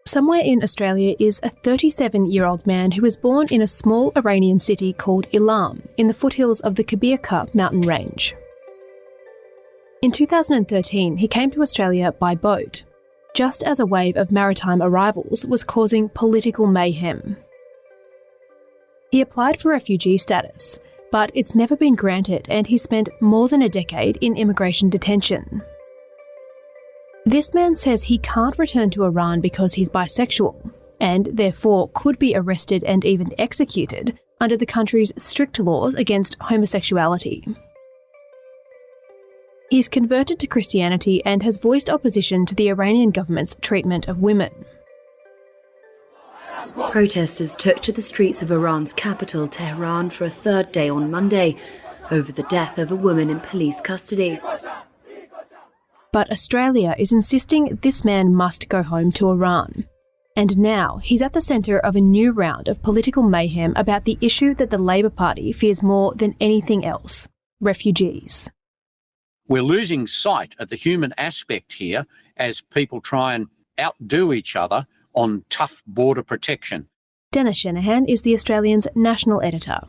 Somewhere in Australia is a 37-year-old man who was born in a small Iranian city called Ilam in the foothills of the Kabirka mountain range. In 2013, he came to Australia by boat, just as a wave of maritime arrivals was causing political mayhem. He applied for refugee status, but it's never been granted, and he spent more than a decade in immigration detention. This man says he can't return to Iran because he's bisexual, and therefore could be arrested and even executed under the country's strict laws against homosexuality. He's converted to Christianity and has voiced opposition to the Iranian government's treatment of women. Protesters took to the streets of Iran's capital, Tehran, for a third day on Monday over the death of a woman in police custody. But Australia is insisting this man must go home to Iran. And now he's at the centre of a new round of political mayhem about the issue that the Labor Party fears more than anything else: refugees. We're losing sight of the human aspect here as people try and outdo each other on tough border protection. Dennis Shanahan is the Australian's national editor.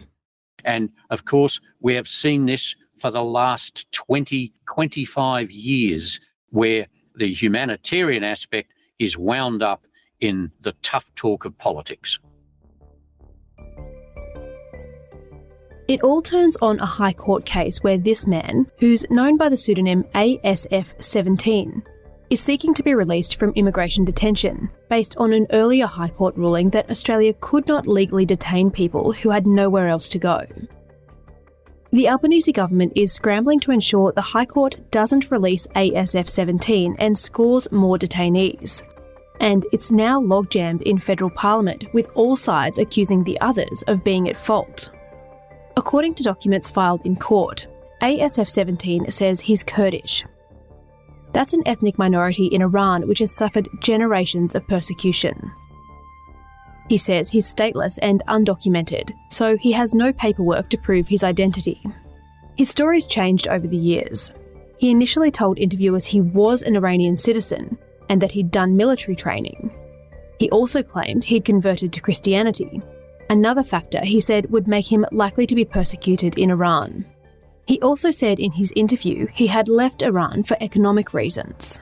And of course, we have seen this for the last 20, 25 years, where the humanitarian aspect is wound up in the tough talk of politics. It all turns on a High Court case where this man, who's known by the pseudonym ASF-17, is seeking to be released from immigration detention based on an earlier High Court ruling that Australia could not legally detain people who had nowhere else to go. The Albanese government is scrambling to ensure the High Court doesn't release ASF-17 and scores more detainees. And it's now logjammed in federal parliament, with all sides accusing the others of being at fault. According to documents filed in court, ASF-17 says he's Kurdish. That's an ethnic minority in Iran which has suffered generations of persecution. He says he's stateless and undocumented, so he has no paperwork to prove his identity. His story's changed over the years. He initially told interviewers he was an Iranian citizen and that he'd done military training. He also claimed he'd converted to Christianity, another factor he said would make him likely to be persecuted in Iran. He also said in his interview he had left Iran for economic reasons.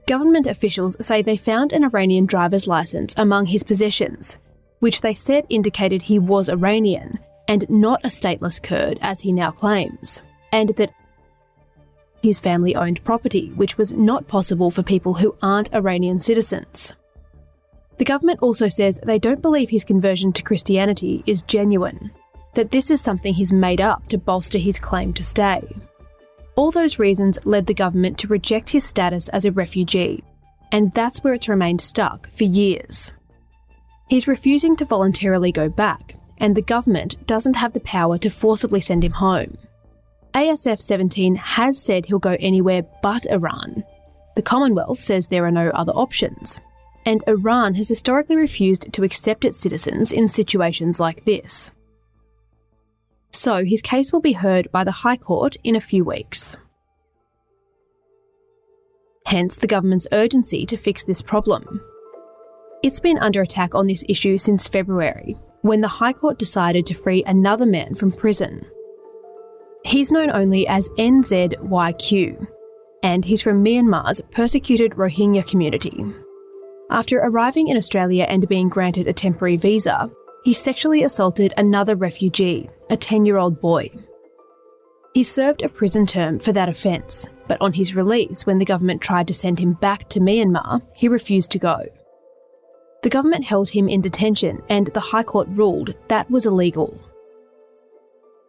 Government officials say they found an Iranian driver's license among his possessions, which they said indicated he was Iranian and not a stateless Kurd as he now claims, and that his family owned property, which was not possible for people who aren't Iranian citizens. The government also says they don't believe his conversion to Christianity is genuine, that this is something he's made up to bolster his claim to stay. All those reasons led the government to reject his status as a refugee, and that's where it's remained stuck for years. He's refusing to voluntarily go back, and the government doesn't have the power to forcibly send him home. ASF-17 has said he'll go anywhere but Iran. The Commonwealth says there are no other options, and Iran has historically refused to accept its citizens in situations like this. So his case will be heard by the High Court in a few weeks. Hence the government's urgency to fix this problem. It's been under attack on this issue since February, when the High Court decided to free another man from prison. He's known only as NZYQ, and he's from Myanmar's persecuted Rohingya community. After arriving in Australia and being granted a temporary visa, he sexually assaulted another refugee, a 10-year-old boy. He served a prison term for that offence, but on his release, when the government tried to send him back to Myanmar, he refused to go. The government held him in detention, and the High Court ruled that was illegal.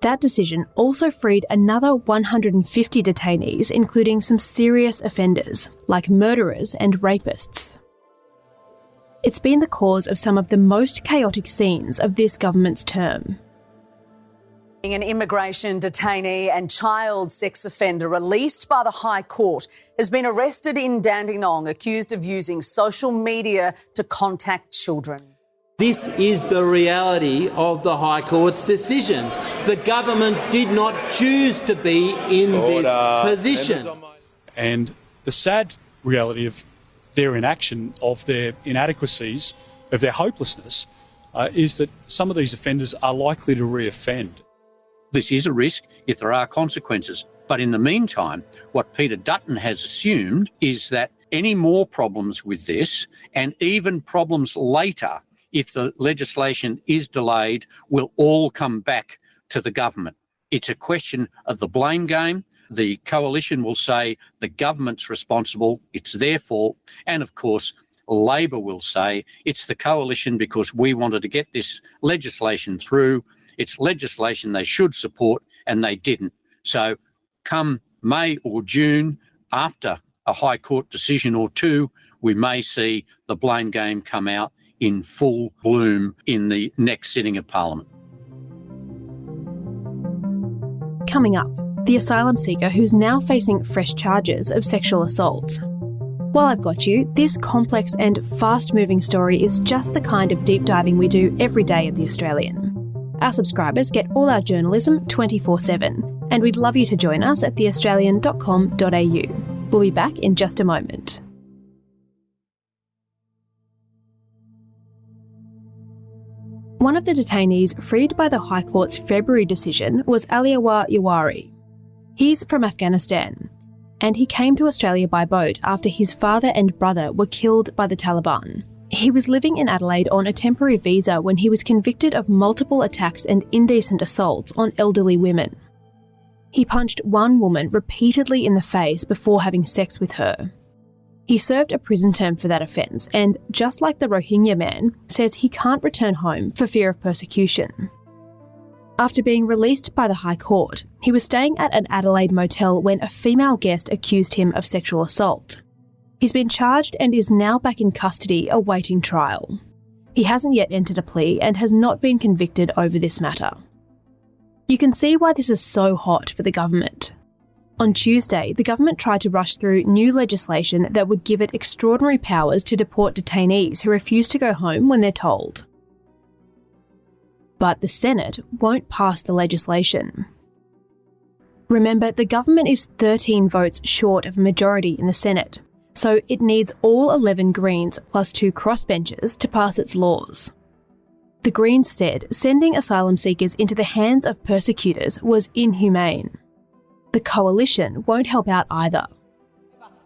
That decision also freed another 150 detainees, including some serious offenders, like murderers and rapists. It's been the cause of some of the most chaotic scenes of this government's term. An immigration detainee and child sex offender released by the High Court has been arrested in Dandenong, accused of using social media to contact children. This is the reality of the High Court's decision. The government did not choose to be in this position. And the sad reality of their inaction, of their inadequacies, of their hopelessness, is that some of these offenders are likely to re-offend. This is a risk if there are consequences. But in the meantime, what Peter Dutton has assumed is that any more problems with this, and even problems later, if the legislation is delayed, will all come back to the government. It's a question of the blame game. The coalition will say the government's responsible, it's their fault, and of course Labor will say it's the coalition because we wanted to get this legislation through. It's legislation they should support and they didn't. So come May or June, after a High Court decision or two, we may see the blame game come out in full bloom in the next sitting of Parliament. Coming up, the asylum seeker who's now facing fresh charges of sexual assault. While I've got you, this complex and fast-moving story is just the kind of deep diving we do every day at The Australian. Our subscribers get all our journalism 24/7, and we'd love you to join us at theaustralian.com.au. We'll be back in just a moment. One of the detainees freed by the High Court's February decision was Aliawar Yawari. He's from Afghanistan, and he came to Australia by boat after his father and brother were killed by the Taliban. He was living in Adelaide on a temporary visa when he was convicted of multiple attacks and indecent assaults on elderly women. He punched one woman repeatedly in the face before having sex with her. He served a prison term for that offence and, just like the Rohingya man, says he can't return home for fear of persecution. After being released by the High Court, he was staying at an Adelaide motel when a female guest accused him of sexual assault. He's been charged and is now back in custody awaiting trial. He hasn't yet entered a plea and has not been convicted over this matter. You can see why this is so hot for the government. On Tuesday, the government tried to rush through new legislation that would give it extraordinary powers to deport detainees who refuse to go home when they're told. But the Senate won't pass the legislation. Remember, the government is 13 votes short of a majority in the Senate, so it needs all 11 Greens plus 2 crossbenchers to pass its laws. The Greens said sending asylum seekers into the hands of persecutors was inhumane. The coalition won't help out either.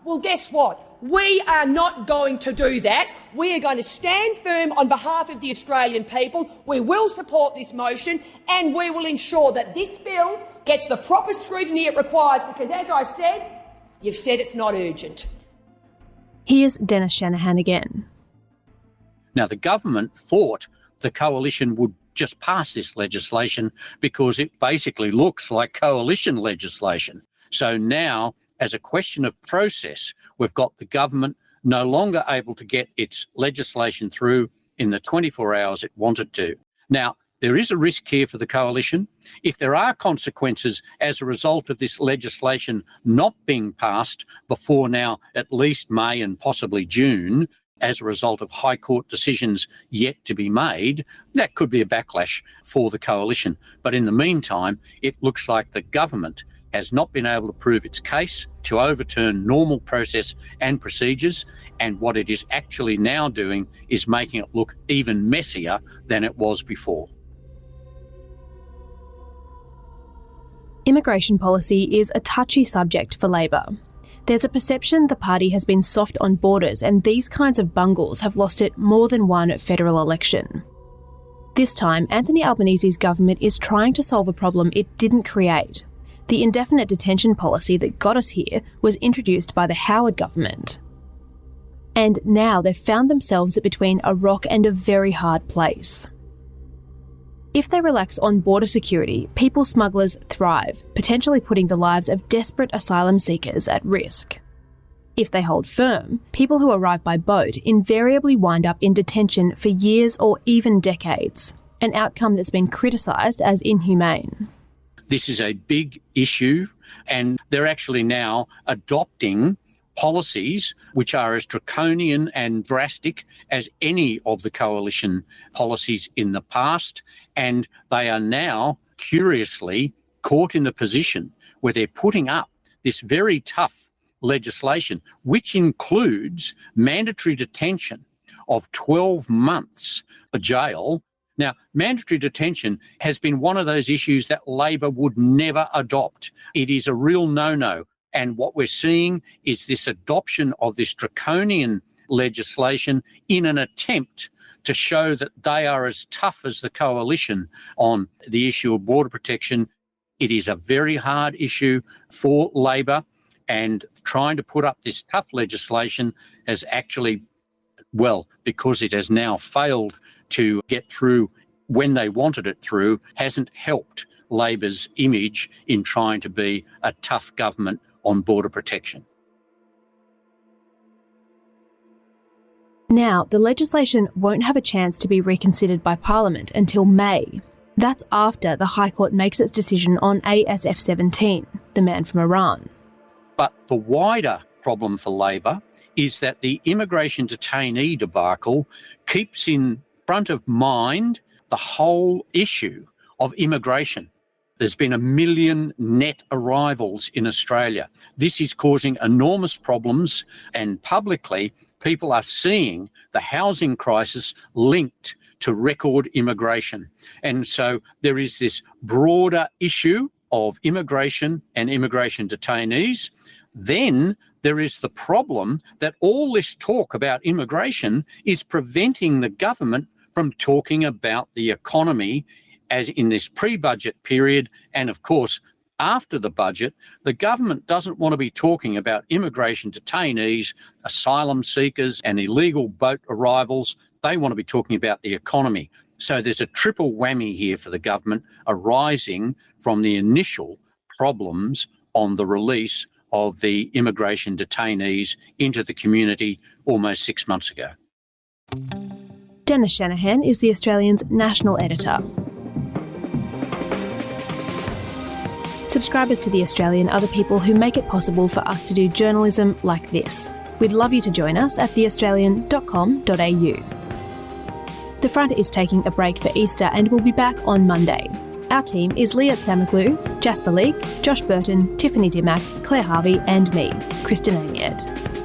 Well, guess what? We are not going to do that. We are going to stand firm on behalf of the Australian people. We will support this motion and we will ensure that this bill gets the proper scrutiny it requires because, as I said, you've said it's not urgent. Here's Dennis Shanahan again. Now, the government thought the coalition would just pass this legislation because it basically looks like coalition legislation. So now, as a question of process, we've got the government no longer able to get its legislation through in the 24 hours it wanted to. Now, there is a risk here for the coalition. If there are consequences as a result of this legislation not being passed before now at least May and possibly June, as a result of High Court decisions yet to be made, that could be a backlash for the coalition. But in the meantime, it looks like the government has not been able to prove its case to overturn normal process and procedures, and what it is actually now doing is making it look even messier than it was before. Immigration policy is a touchy subject for Labor. There's a perception the party has been soft on borders and these kinds of bungles have lost it more than one federal election. This time, Anthony Albanese's government is trying to solve a problem it didn't create. The indefinite detention policy that got us here was introduced by the Howard government. And now they've found themselves between a rock and a very hard place. If they relax on border security, people smugglers thrive, potentially putting the lives of desperate asylum seekers at risk. If they hold firm, people who arrive by boat invariably wind up in detention for years or even decades, an outcome that's been criticised as inhumane. This is a big issue, and they're actually now adopting policies which are as draconian and drastic as any of the coalition policies in the past, and they are now curiously caught in the position where they're putting up this very tough legislation, which includes mandatory detention of 12 months for jail. Now, mandatory detention has been one of those issues that Labor would never adopt. It is a real no-no. And what we're seeing is this adoption of this draconian legislation in an attempt to show that they are as tough as the coalition on the issue of border protection. It is a very hard issue for Labor, and trying to put up this tough legislation has actually, well, because it has now failed to get through when they wanted it through, hasn't helped Labor's image in trying to be a tough government on border protection. Now, the legislation won't have a chance to be reconsidered by Parliament until May. That's after the High Court makes its decision on ASF-17, the man from Iran. But the wider problem for Labor is that the immigration detainee debacle keeps in front of mind the whole issue of immigration. There's been 1 million net arrivals in Australia. This is causing enormous problems, and publicly people are seeing the housing crisis linked to record immigration. And so there is this broader issue of immigration and immigration detainees. Then there is the problem that all this talk about immigration is preventing the government from talking about the economy as in this pre-budget period. And of course, after the budget, the government doesn't want to be talking about immigration detainees, asylum seekers and illegal boat arrivals. They want to be talking about the economy. So there's a triple whammy here for the government arising from the initial problems on the release of the immigration detainees into the community almost 6 months ago. Dennis Shanahan is The Australian's national editor. Subscribers to The Australian are the people who make it possible for us to do journalism like this. We'd love you to join us at theaustralian.com.au. The Front is taking a break for Easter and will be back on Monday. Our team is Liat Samaglu, Jasper Leake, Josh Burton, Tiffany Dimmack, Claire Harvey and me, Kristen Amiet.